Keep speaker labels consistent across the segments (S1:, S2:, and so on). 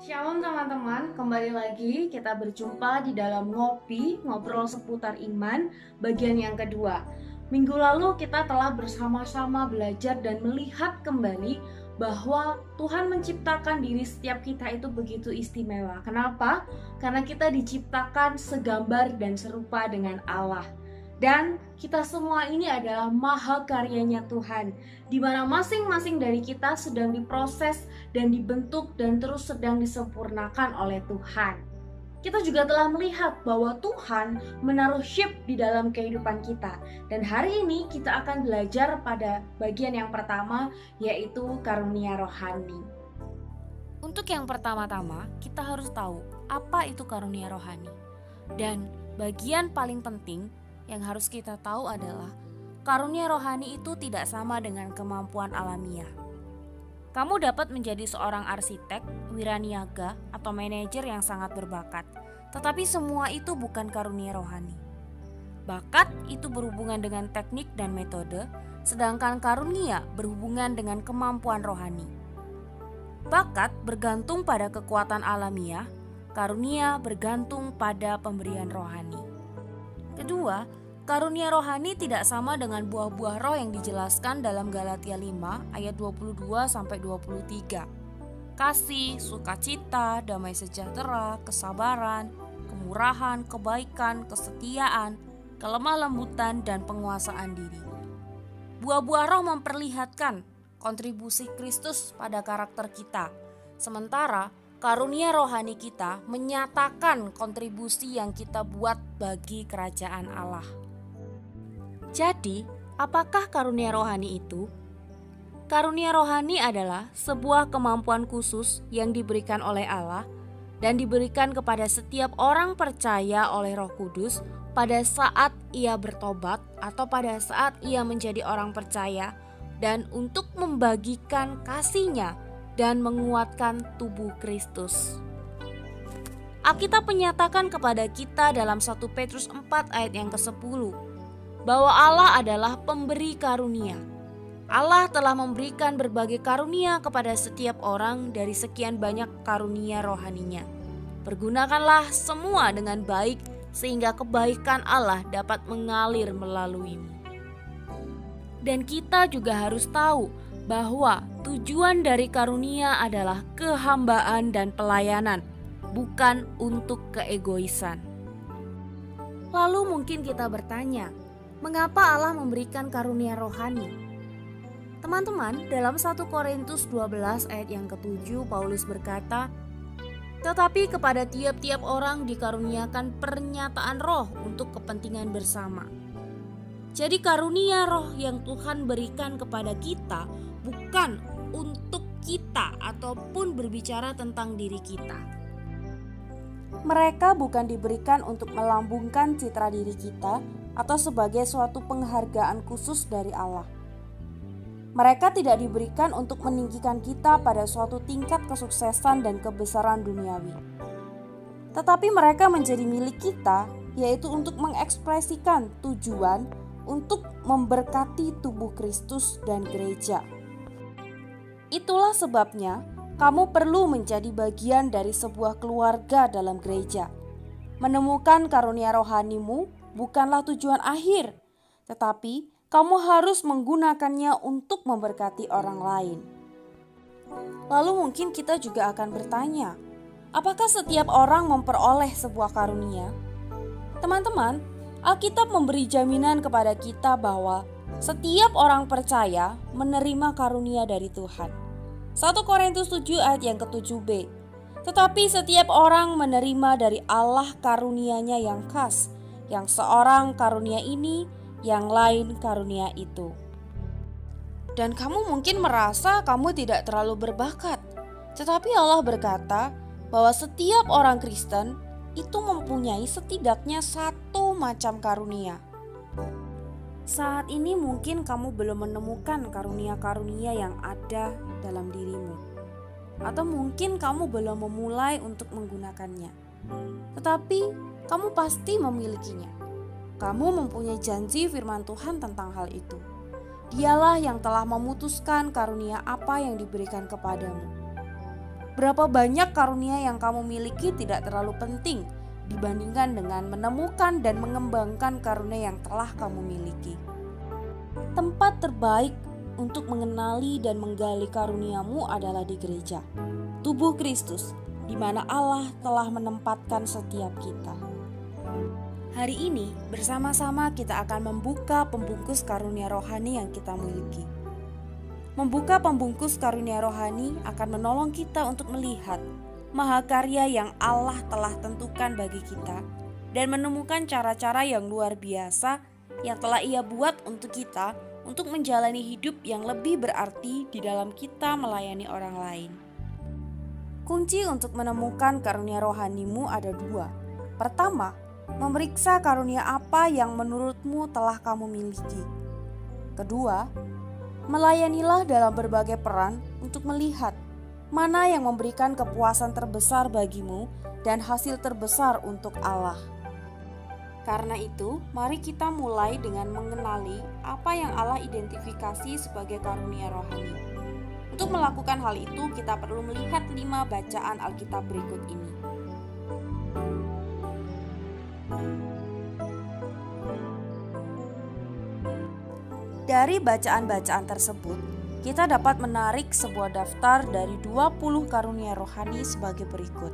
S1: Shalom teman-teman, kembali lagi kita berjumpa di dalam ngobrol seputar iman bagian yang kedua. Minggu lalu kita telah bersama-sama belajar dan melihat kembali bahwa Tuhan menciptakan diri setiap kita itu begitu istimewa. Kenapa? Karena kita diciptakan segambar dan serupa dengan Allah. Dan kita semua ini adalah mahakaryanya Tuhan, di mana masing-masing dari kita sedang diproses dan dibentuk dan terus sedang disempurnakan oleh Tuhan. Kita juga telah melihat bahwa Tuhan menaruh chip di dalam kehidupan kita. Dan hari ini kita akan belajar pada bagian yang pertama, yaitu karunia rohani. Untuk yang pertama-tama, kita harus tahu apa itu karunia rohani. Dan bagian paling penting yang harus kita tahu adalah karunia rohani itu tidak sama dengan kemampuan alamiah. Kamu dapat menjadi seorang arsitek, wiraniaga, atau manajer yang sangat berbakat, tetapi semua itu bukan karunia rohani. Bakat itu berhubungan dengan teknik dan metode, sedangkan karunia berhubungan dengan kemampuan rohani. Bakat bergantung pada kekuatan alamiah, karunia bergantung pada pemberian rohani. Kedua, karunia rohani tidak sama dengan buah-buah roh yang dijelaskan dalam Galatia 5 ayat 22-23. Kasih, sukacita, damai sejahtera, kesabaran, kemurahan, kebaikan, kesetiaan, kelemah lembutan, dan penguasaan diri. Buah-buah roh memperlihatkan kontribusi Kristus pada karakter kita, sementara karunia rohani kita menyatakan kontribusi yang kita buat bagi kerajaan Allah. Jadi, apakah karunia rohani itu? Karunia rohani adalah sebuah kemampuan khusus yang diberikan oleh Allah dan diberikan kepada setiap orang percaya oleh Roh Kudus pada saat ia bertobat atau pada saat ia menjadi orang percaya dan untuk membagikan kasih-Nya dan menguatkan tubuh Kristus. Alkitab menyatakan kepada kita dalam 1 Petrus 4 ayat yang ke-10 bahwa Allah adalah pemberi karunia. Allah telah memberikan berbagai karunia kepada setiap orang dari sekian banyak karunia rohaninya. Pergunakanlah semua dengan baik sehingga kebaikan Allah dapat mengalir melaluimu. Dan kita juga harus tahu bahwa tujuan dari karunia adalah kehambaan dan pelayanan, bukan untuk keegoisan. Lalu mungkin kita bertanya, mengapa Allah memberikan karunia rohani? Teman-teman, dalam 1 Korintus 12 ayat yang ke-7 Paulus berkata, "Tetapi kepada tiap-tiap orang dikaruniakan pernyataan roh untuk kepentingan bersama." Jadi karunia roh yang Tuhan berikan kepada kita bukan untuk kita ataupun berbicara tentang diri kita. Mereka bukan diberikan untuk melambungkan citra diri kita atau sebagai suatu penghargaan khusus dari Allah. Mereka tidak diberikan untuk meninggikan kita pada suatu tingkat kesuksesan dan kebesaran duniawi. Tetapi mereka menjadi milik kita, yaitu untuk mengekspresikan tujuan untuk memberkati tubuh Kristus dan gereja. Itulah sebabnya kamu perlu menjadi bagian dari sebuah keluarga dalam gereja. Menemukan karunia rohanimu bukanlah tujuan akhir, tetapi kamu harus menggunakannya untuk memberkati orang lain. Lalu mungkin kita juga akan bertanya, apakah setiap orang memperoleh sebuah karunia? Teman-teman, Alkitab memberi jaminan kepada kita bahwa setiap orang percaya menerima karunia dari Tuhan. 1 Korintus 7 ayat yang ke-7b. Tetapi setiap orang menerima dari Allah karunia-Nya yang khas, yang seorang karunia ini, yang lain karunia itu. Dan kamu mungkin merasa kamu tidak terlalu berbakat, tetapi Allah berkata bahwa setiap orang Kristen itu mempunyai setidaknya satu macam karunia. Saat ini mungkin kamu belum menemukan karunia-karunia yang ada dalam dirimu, atau mungkin kamu belum memulai untuk menggunakannya. Tetapi kamu pasti memilikinya. Kamu mempunyai janji firman Tuhan tentang hal itu. Dialah yang telah memutuskan karunia apa yang diberikan kepadamu.
S2: Berapa banyak karunia yang kamu miliki tidak terlalu penting dibandingkan dengan menemukan dan mengembangkan karunia yang telah kamu miliki. Tempat terbaik untuk mengenali dan menggali karuniamu adalah di gereja, tubuh Kristus, di mana Allah telah menempatkan setiap kita. Hari ini bersama-sama kita akan membuka pembungkus karunia rohani yang kita miliki. Membuka pembungkus karunia rohani akan menolong kita untuk melihat mahakarya yang Allah telah tentukan bagi kita dan menemukan cara-cara yang luar biasa yang telah Ia buat untuk kita untuk menjalani hidup yang lebih berarti di dalam kita melayani orang lain. Kunci untuk menemukan karunia rohanimu ada dua. Pertama, memeriksa karunia apa yang menurutmu telah kamu miliki. Kedua, melayanilah dalam berbagai peran untuk melihat mana yang memberikan kepuasan terbesar bagimu dan hasil terbesar untuk Allah. Karena itu, mari kita mulai dengan mengenali apa yang Allah identifikasi sebagai karunia rohani. Untuk melakukan hal itu, kita perlu melihat 5 bacaan Alkitab berikut ini. Dari bacaan-bacaan tersebut, kita dapat menarik sebuah daftar dari 20 karunia rohani sebagai berikut.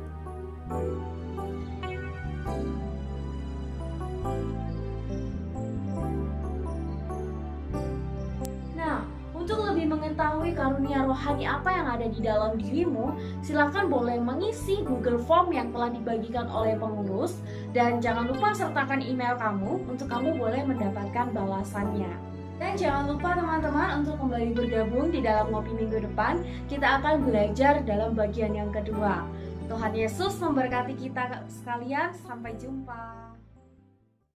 S1: Nah, untuk lebih mengetahui karunia rohani apa yang ada di dalam dirimu, silakan boleh mengisi Google Form yang telah dibagikan oleh pengurus, dan jangan lupa sertakan email kamu untuk kamu boleh mendapatkan balasannya. Dan jangan lupa teman-teman untuk kembali bergabung di dalam ngopi minggu depan. Kita akan belajar dalam bagian yang kedua. Tuhan Yesus memberkati kita sekalian. Sampai jumpa.